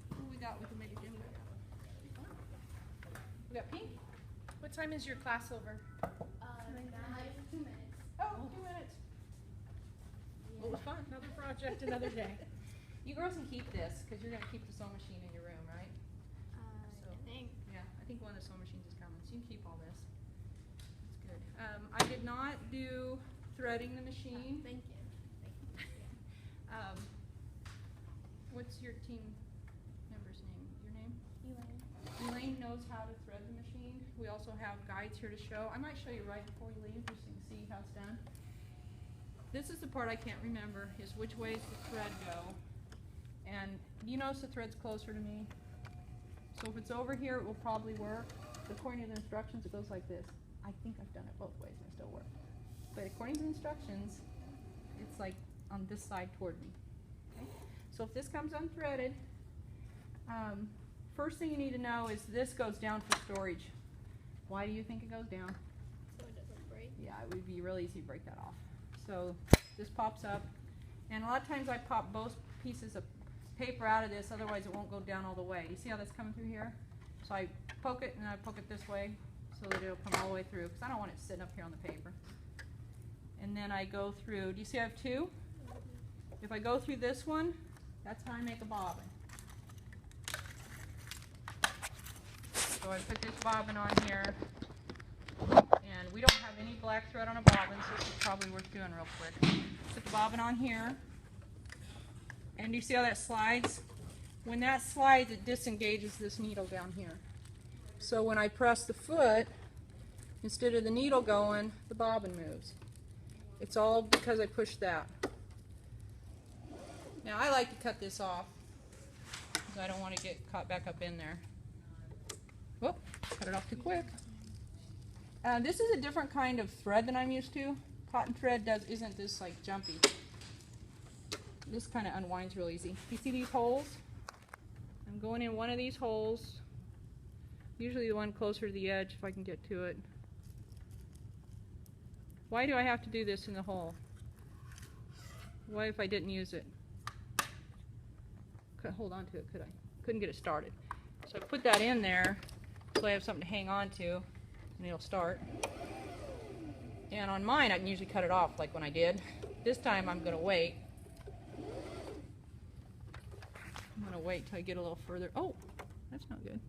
What we got? We can make a gym bag. We got pink. What time is your class over? 2 minutes. Oh, 2 minutes. Well, it was fun. Another project, another day. You girls can keep this because you're going to keep the sewing machine in your room, right? So, I think. yeah, I think one of the sewing machines is coming, so you can keep all this. That's good. I did not do threading the machine. Thank you. What's your team member's name? Your name? Elaine. Elaine knows how to thread the machine. We also have guides here to show. I might show you right before you leave just so you can see how it's done. This is the part I can't remember, is which way does the thread go. And you notice the thread's closer to me. So if it's over here, it will probably work. According to the instructions, it goes like this. I think I've done it both ways and it still works. But according to the instructions, it's like on this side toward me. Okay? So if this comes unthreaded, first thing you need to know is this goes down for storage. Why do you think it goes down? So it doesn't break. Yeah, it would be real easy to break that off. So this pops up, and a lot of times I pop both pieces of paper out of this, otherwise it won't go down all the way. You see how that's coming through here? So I poke it and I poke it this way so that it'll come all the way through, because I don't want it sitting up here on the paper. And then I go through, do you see I have two? If I go through this one, that's how I make a bobbin. So I put this bobbin on here, and we don't have any black thread on a bobbin, so this is probably worth doing real quick. Put the bobbin on here, and you see how that slides? When that slides, it disengages this needle down here. So when I press the foot, instead of the needle going, the bobbin moves. It's all because I pushed that. Now I like to cut this off because I don't want to get caught back up in there. Whoop, cut it off too quick. This is a different kind of thread than I'm used to. Cotton thread isn't this like jumpy. This kind of unwinds real easy. You see these holes? I'm going in one of these holes. Usually the one closer to the edge if I can get to it. Why do I have to do this in the hole? What if I didn't use it? Couldn't hold on to it, could I? Couldn't get it started. So I put that in there so I have something to hang on to and it'll start. And on mine I can usually cut it off like when I did. This time I'm going to wait. I'm going to wait till I get a little further. Oh, that's not good.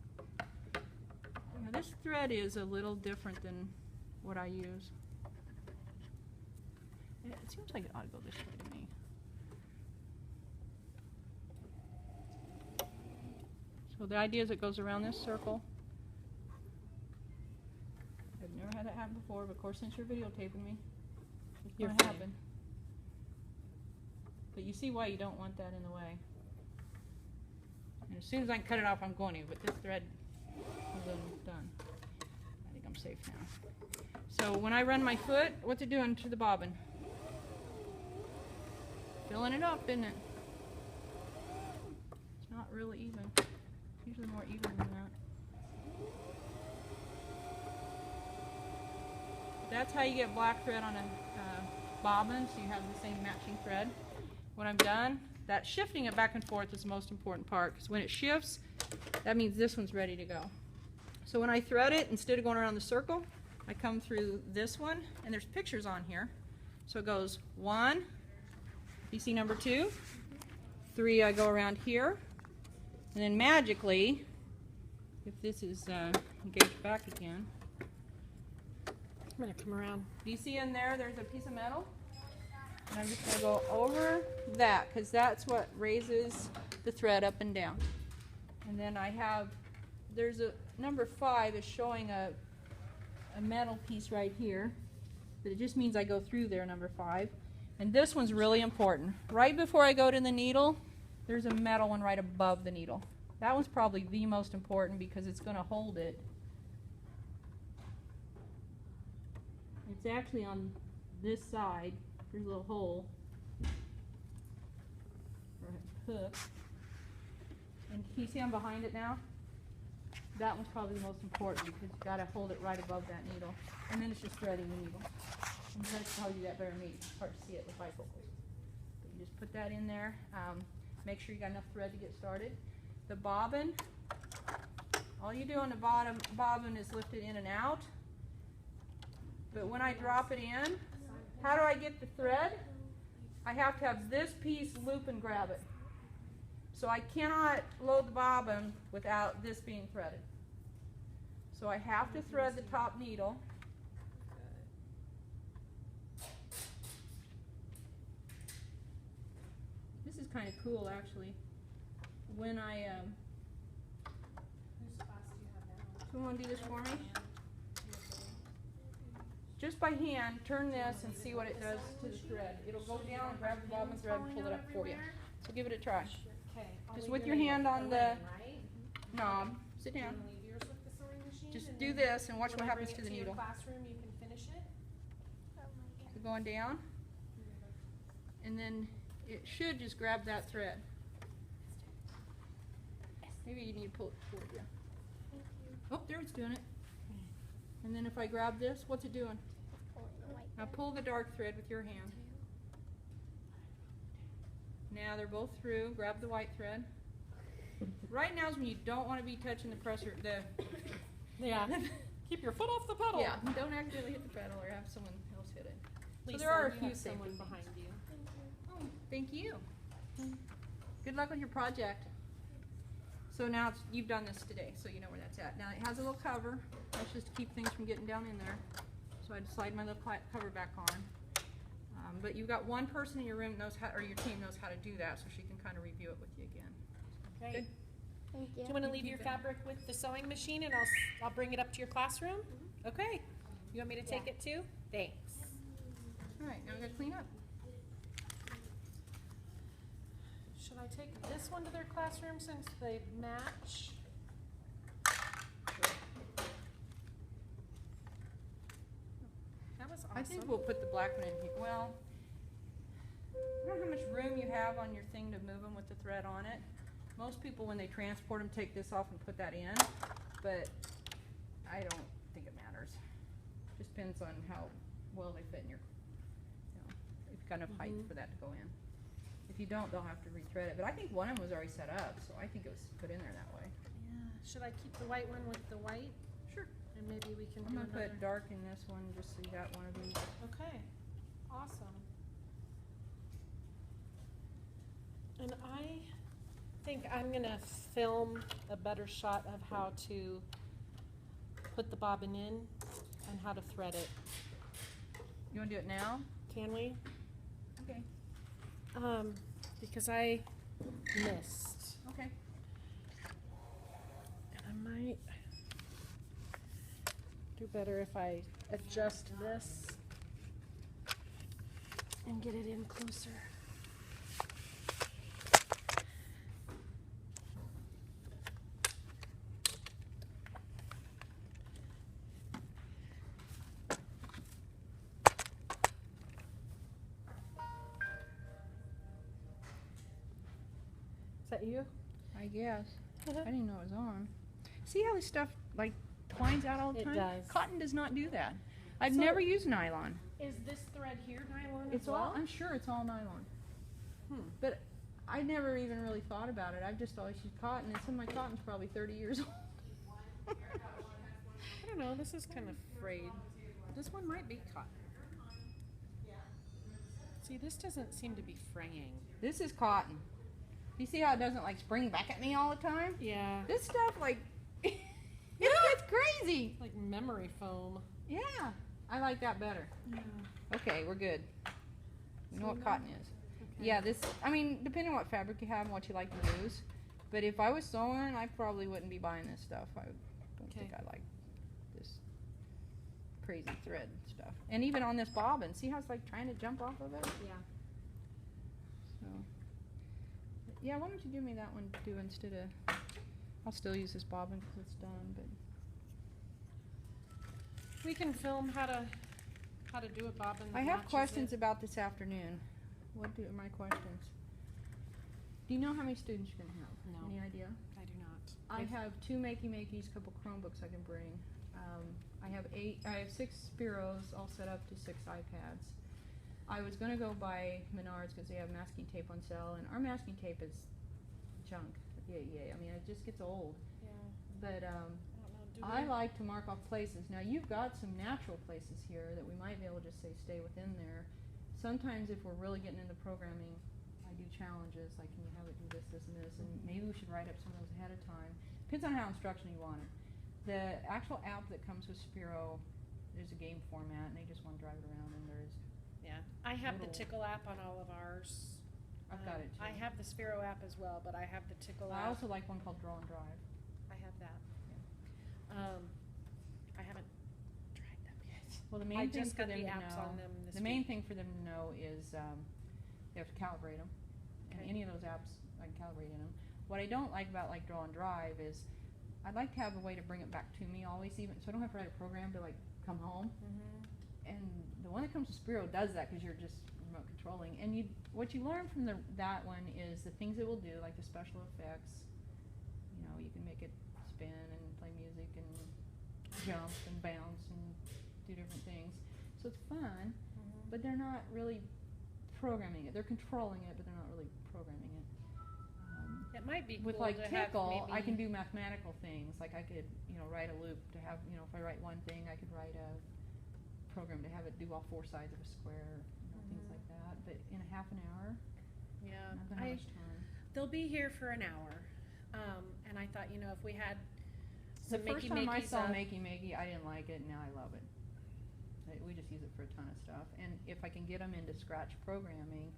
Now this thread is a little different than what I use. It seems like it ought to go this way to me. So the idea is it goes around this circle. I've never had that happen before, but of course since you're videotaping me, it's going to happen. But you see why you don't want that in the way. And as soon as I can cut it off, I'm going to, but this thread is done. I think I'm safe now. So when I run my foot, what's it doing to the bobbin? Filling it up, isn't it? It's not really even. It's usually more even than that. That's how you get black thread on a bobbin, so you have the same matching thread. When I'm done, that shifting it back and forth is the most important part, because when it shifts, that means this one's ready to go. So when I thread it, instead of going around the circle, I come through this one, and there's pictures on here. So it goes 1, you see number 2, 3, I go around here, and then magically, if this is engaged back again, I'm gonna come around. Do you see in there, there's a piece of metal? And I'm just gonna go over that, because that's what raises the thread up and down. And then I have, there's a, number 5 is showing a metal piece right here. But it just means I go through there, number 5. And this one's really important. Right before I go to the needle, there's a metal one right above the needle. That one's probably the most important because it's gonna hold it. It's actually on this side. There's a little hole for a hook. And can you see I'm behind it now? That one's probably the most important because you've got to hold it right above that needle. And then it's just threading the needle. I'm going to tell you that better than me. It's hard to see it with bifocals. But you just put that in there. Make sure you got enough thread to get started. The bobbin, all you do on the bottom bobbin is lift it in and out. But when I drop it in, how do I get the thread? I have to have this piece loop and grab it. So I cannot load the bobbin without this being threaded. So I have to thread the top needle. This is kind of cool actually. When I, someone do this for me? Just by hand, turn this and see what it does to the thread. It'll go down and grab the bobbin thread and pull it up for you. So give it a try. Okay. Just with your hand on the knob. Sit down. Just do this and watch what happens to the needle. Classroom, you can finish it. So going down. And then it should just grab that thread. Maybe you need to pull it toward you. Oh, there it's doing it. And then if I grab this, what's it doing? Now pull the dark thread with your hand. Now they're both through. Grab the white thread. Right now is when you don't want to be touching the pressure. Yeah. Keep your foot off the pedal. Yeah. Don't accidentally hit the pedal or have someone else hit it. Lisa, so there are a you few have someone things behind you. Oh, thank you. Good luck with your project. So now you've done this today, so you know where that's at. Now it has a little cover. That's just to keep things from getting down in there. So I'd slide my little cover back on. But you've got one person in your room knows how, or your team knows how to do that, so she can kind of review it with you again. Okay. Good. Thank you. Do you want to leave your fabric with the sewing machine and I'll bring it up to your classroom? Okay. You want me to take it too? Thanks. All right, now we got to clean up. Should I take this one to their classroom since they match? That was awesome. I think we'll put the black one in here. Well, I don't know how much room you have on your thing to move them with the thread on it. Most people, when they transport them, take this off and put that in, but I don't think it matters. Just depends on how well they fit in your, if you've got enough height for that to go in. If you don't, they'll have to rethread it. But I think one of them was already set up, so I think it was put in there that way. Yeah. Should I keep the white one with the white? Sure. And maybe we can I'm do gonna another. put dark in this one, just so you got one of these. Okay. Awesome. And I think I'm gonna film a better shot of how to put the bobbin in and how to thread it. You wanna do it now? Can we? Okay. Because I missed. Okay. And I might do better if I adjust this and get it in closer. Is that you? I guess. I didn't know it was on. See how this stuff like twines out all the It time? does. Cotton does not do that. I've So- never used nylon. Is this thread here nylon It's as well? all, I'm sure it's all nylon. Hmm. But I never even really thought about it. I've just always used cotton, and some of my cotton's probably 30 years old. I don't know, this is kind of frayed. This one might be cotton. See, this doesn't seem to be fraying. This is cotton. You see how it doesn't like spring back at me all the time? Yeah. This stuff like, it's crazy. Like memory foam. Yeah. I like that better. Yeah. Okay, we're good. You know So what now- cotton is. Okay. Yeah, this, I mean, depending on what fabric you have and what you like to use. But if I was sewing, I probably wouldn't be buying this stuff. I don't think Okay. I like this crazy thread stuff. And even on this bobbin, see how it's like trying to jump off of it? Yeah. So, yeah, why don't you give me that one too instead of, I'll still use this bobbin because it's done, but. We can film how to do a bobbin that I have matches questions it. about this afternoon. What are my questions? Do you know how many students you're gonna have? No. Any idea? I do not. I have 2 Makeys, a couple Chromebooks I can bring. I have 6 Spiros all set up to 6 iPads. I was gonna go buy Menards because they have masking tape on sale, and our masking tape is junk. Yeah. I mean, it just gets old. Yeah. But I don't know. Do I we- like to mark off places. Now you've got some natural places here that we might be able to just say stay within there. Sometimes if we're really getting into programming, I do challenges like can you have it do this, this, and this, and maybe we should write up some of those ahead of time. Depends on how instructional you want it. The actual app that comes with Spiro, there's a game format, and they just want to drive it around, and there's Yeah. I have the little- Tickle app on all of ours. I've got it too. I have the Spiro app as well, but I have the Tickle I app. also like one called Draw and Drive. I have that. I haven't tried them yet. Well, the I main thing just for got them the to apps know, on them this the main week. thing for them to know is they have to calibrate them, and Okay. any of those apps I can calibrate in them. What I don't like about like Draw and Drive is I'd like to have a way to bring it back to me always, even so I don't have to write a program to like come home. And the one that comes with Spiro does that because you're just remote controlling. And what you learn from that one is the things it will do, like the special effects. You know, you can make it spin and play music and jump and bounce and do different things. So it's fun, but they're not really programming it. They're controlling it, but they're not really programming it. It might be With cool like to have Tickle, I maybe- can do mathematical things. Like I could, write a loop to have, if I write one thing, I could write a program to have it do all 4 sides of a square, things like that. But in a half an hour, Yeah. I'm not gonna have much time. They'll be here for an hour. And I thought, if we had The some first time I Makey-Makeys saw up- Makey, I didn't like it, and now I love it. We just use it for a ton of stuff. And if I can get them into Scratch programming,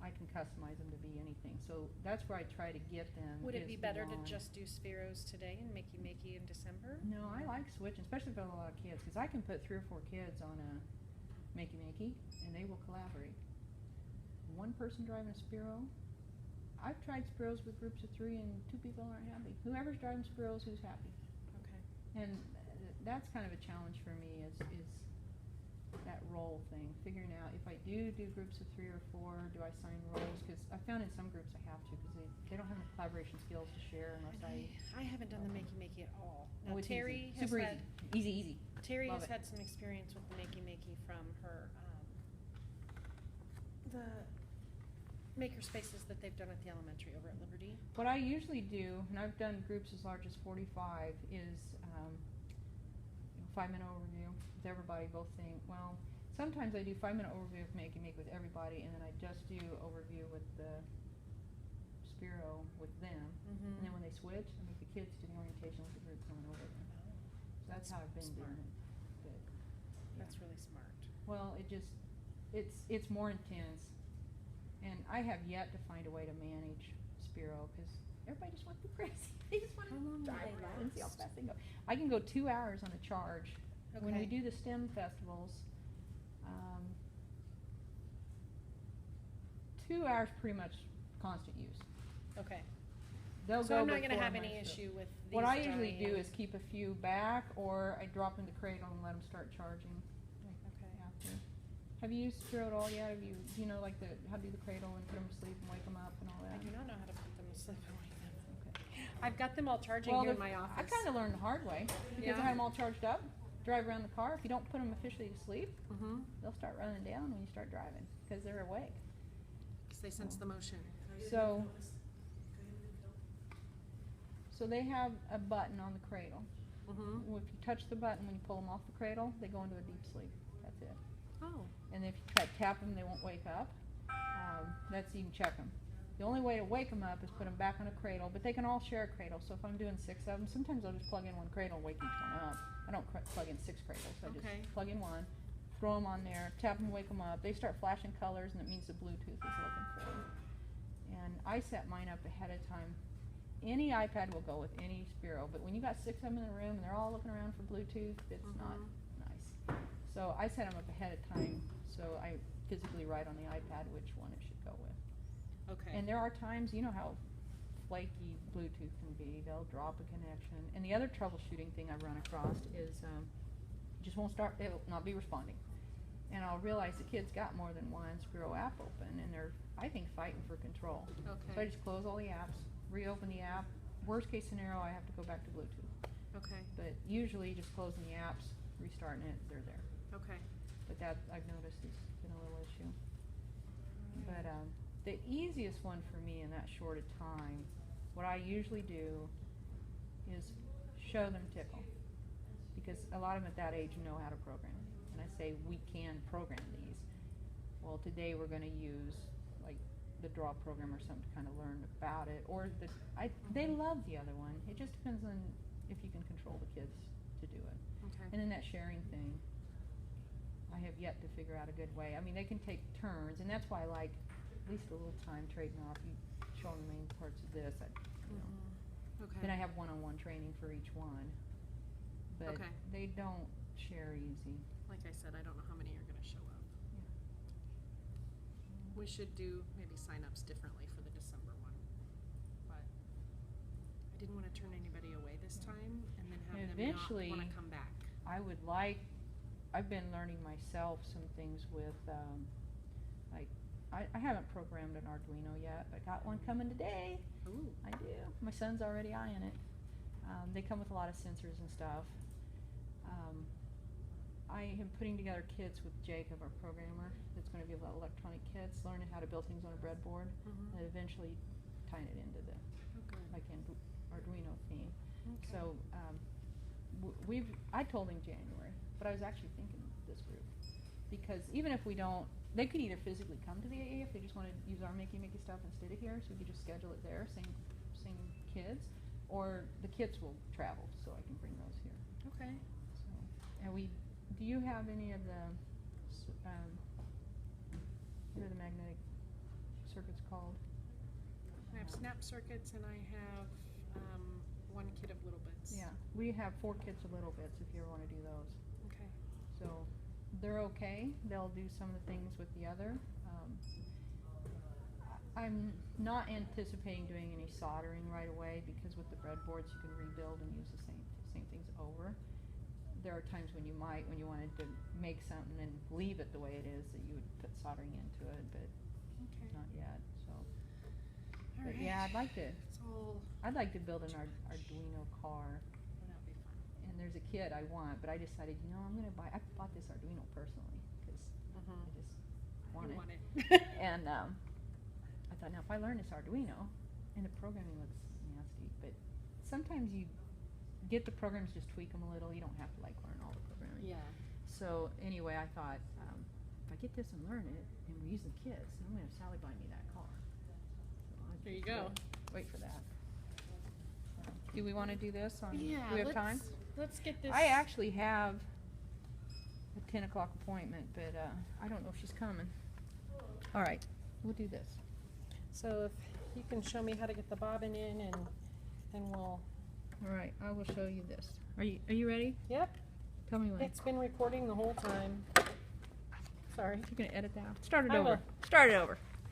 I can customize them to be anything. So that's where I try to get them. Would it is be better to beyond- just do Spiros today and Makey in December? No, I like switching, especially if I have a lot of kids, because I can put 3 or 4 kids on a Makey, and they will collaborate. One person driving a Spiro. I've tried Spiros with groups of 3, and 2 people aren't happy. Whoever's driving Spiros, who's happy? Okay. And that's kind of a challenge for me is that role thing, figuring out if I do groups of 3 or 4, do I assign roles? Because I found in some groups I have to, because they don't have the collaboration skills to share unless I haven't done the Makey at all. Now Oh, it's Terry easy. has Super had easy. Terry Love has it. had some experience with the Makey from her the MakerSpaces that they've done at the elementary over at Liberty. What I usually do, and I've done groups as large as 45, is 5-minute overview with everybody, both thing. Well, sometimes I do 5-minute overview of Make with everybody, and then I just do overview with the Spiro with them. And then when they switch, I make the kids do the orientation with the group coming over them. So that's how I've been smart. doing it. But, yeah. That's really smart. Well, it's more intense, and I have yet to find a way to manage Spiro because everybody just wants to be crazy. They just want How long to will drive they around and see how last? fast they go. I can go 2 hours on a charge. When we Okay. do the STEM festivals, 2 hours pretty much constant use. Okay. They'll So go I'm not gonna before have my any stuff. issue with these. What I usually do dying. is keep a few back, or I drop in the cradle and let them start charging. Okay. After. Have you used Spiro at all yet? Do you know like how to do the cradle and put them to sleep and wake them up and all I that? do not know how to put them to sleep and wake them up. Okay. I've got them all charging here in my office. I kind of learned the hard way because Yeah. I had them all charged up. Drive around the car. If you don't put them officially to sleep, they'll start running down when you start driving because they're awake. Because they sense the motion. So they have a button on the cradle. If you touch the button when you pull them off the cradle, they go into a deep sleep. That's it. Oh. And if you tap them, they won't wake up. That's you can check them. The only way to wake them up is put them back on a cradle, but they can all share a cradle. So if I'm doing 6 of them, sometimes I'll just plug in one cradle and wake each one up. I don't plug in 6 cradles. I Okay. just plug in one, throw them on there, tap them, wake them up. They start flashing colors, and it means the Bluetooth is looking for them. And I set mine up ahead of time. Any iPad will go with any Spiro, but when you got 6 of them in the room and they're all looking around for Bluetooth, it's not nice. So I set them up ahead of time, so I physically write on the iPad which one it should go with. Okay. And there are times, you know how flaky Bluetooth can be. They'll drop a connection. And the other troubleshooting thing I've run across is it just won't start. It'll not be responding. And I'll realize the kid's got more than one Spiro app open, and they're, I think, fighting for control. Okay. So I just close all the apps, reopen the app. Worst case scenario, I have to go back to Bluetooth. Okay. But usually, just closing the apps, restarting it, they're there. Okay. But that I've noticed has been a little issue. But the easiest one for me in that short a time, what I usually do is show them Tickle, because a lot of them at that age know how to program. And I say, we can program these. Well, today we're going to use like the draw program or something to kind of learn about it. Or they love the other one. It just depends on if you can control the kids to do it. Okay. And then that sharing thing, I have yet to figure out a good way. I mean, they can take turns, and that's why I like at least a little time trading off. You show them the main parts of this. Okay. Then I have one-on-one training for each one. But Okay. they don't share easy. Like I said, I don't know how many are going to show up. We should do maybe sign-ups differently for the December one. But I didn't want to turn anybody away this time and then have them Eventually, not want to come back. I would like, I've been learning myself some things with, like, I haven't programmed an Arduino yet, but got one coming today. Ooh. I do. My son's already eyeing it. They come with a lot of sensors and stuff. I am putting together kits with Jacob, our programmer, that's going to be electronic kits, learning how to build things on a breadboard, and eventually tying it into the like Arduino theme. Okay. So I told him January, but I was actually thinking this group, because even if we don't, they could either physically come to the AA if they just want to use our Makey stuff instead of here, so we could just schedule it there, same kids, or the kits will travel, so I can bring those here. Okay. So, and do you have any of the, what are the magnetic circuits called? I have snap circuits and I have one kit of little bits. Yeah, we have 4 kits of little bits if you ever want to do those. Okay. So they're okay. They'll do some of the things with the other. I'm not anticipating doing any soldering right away, because with the breadboards you can rebuild and use the same things over. There are times when you wanted to make something and leave it the way it is, that you would put soldering into it, but Okay. not yet. So, All but right. yeah, I'd like to build an Arduino car. That'd be fun. And there's a kit I want, but I decided, I bought this Arduino personally, because I just want You it. want it. And I thought, now if I learn this Arduino, and the programming looks nasty, but sometimes you get the programs, just tweak them a little. You don't have to learn all the programming. Yeah. So anyway, I thought, if I get this and learn it, and we use the kits, then I'm going to have Sally buy me that car. So I'll There you just go. Wait for that. Do we want to do this? Yeah. Do we have time? Let's get this. I actually have a 10 o'clock appointment, but I don't know if she's coming. All right, we'll do this. So if you can show me how to get the bobbin in, and then we'll. All right, I will show you this. Are you ready? Yep. Tell me when. It's been recording the whole time. Sorry. You're gonna edit that. Start it I over. will. Start it over.